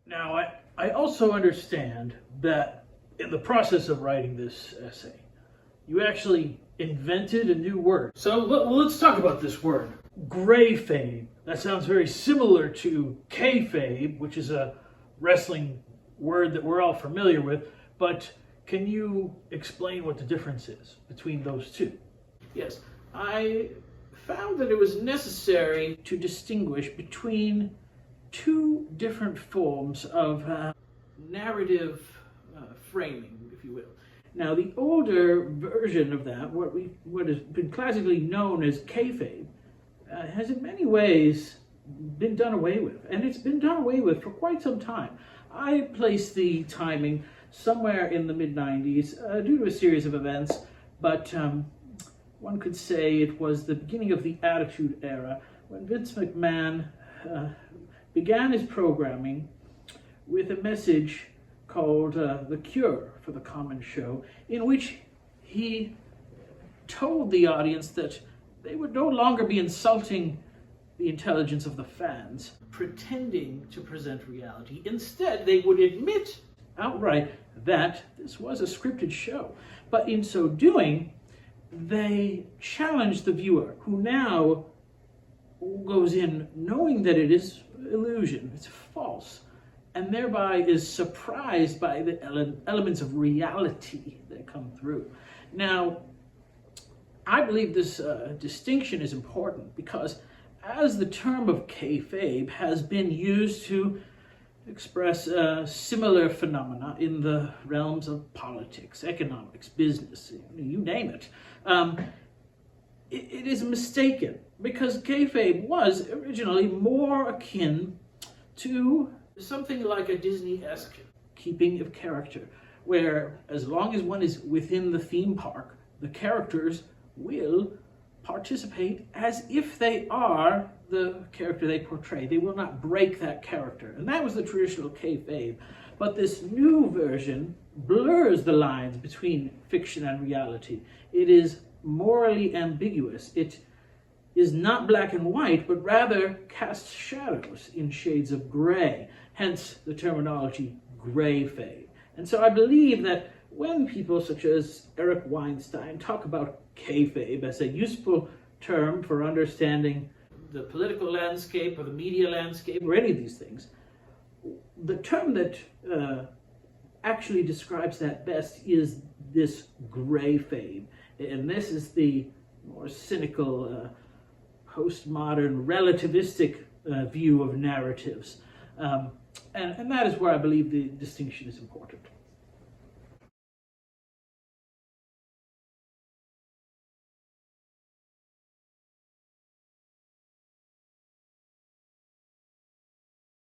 Now, I also understand that in the process of writing this essay, you actually invented a new word. So let's talk about this word, Grayfabe. That sounds very similar to Kayfabe, which is a wrestling word that we're all familiar with, but can you explain what the difference is between those two? Yes, I found that it was necessary to distinguish between two different forms of narrative framing, if you will. Now, the older version of that, what has been classically known as kayfabe, has in many ways been done away with, and it's been done away with for quite some time. I place the timing somewhere in the mid-90s due to a series of events, but one could say it was the beginning of the Attitude Era when Vince McMahon began his programming with a message called The Cure for the Common Show, in which he told the audience that they would no longer be insulting the intelligence of the fans, pretending to present reality. Instead, they would admit outright that this was a scripted show. But in so doing, they challenged the viewer, who now goes in knowing that it is illusion, it's false, and thereby is surprised by the elements of reality that come through. Now, I believe this distinction is important because as the term of kayfabe has been used to express similar phenomena in the realms of politics, economics, business, you name it, it is mistaken because kayfabe was originally more akin to something like a Disney-esque keeping of character, where as long as one is within the theme park, the characters will participate as if they are the character they portray. They will not break that character. And that was the traditional kayfabe. But this new version blurs the lines between fiction and reality. It is morally ambiguous. It is not black and white, but rather casts shadows in shades of gray, hence the terminology grayfabe. And so I believe that when people such as Eric Weinstein talk about kayfabe as a useful term for understanding the political landscape or the media landscape or any of these things, the term that actually describes that best is this grayfabe. And this is the more cynical, postmodern, relativistic view of narratives. And that is where I believe the distinction is important.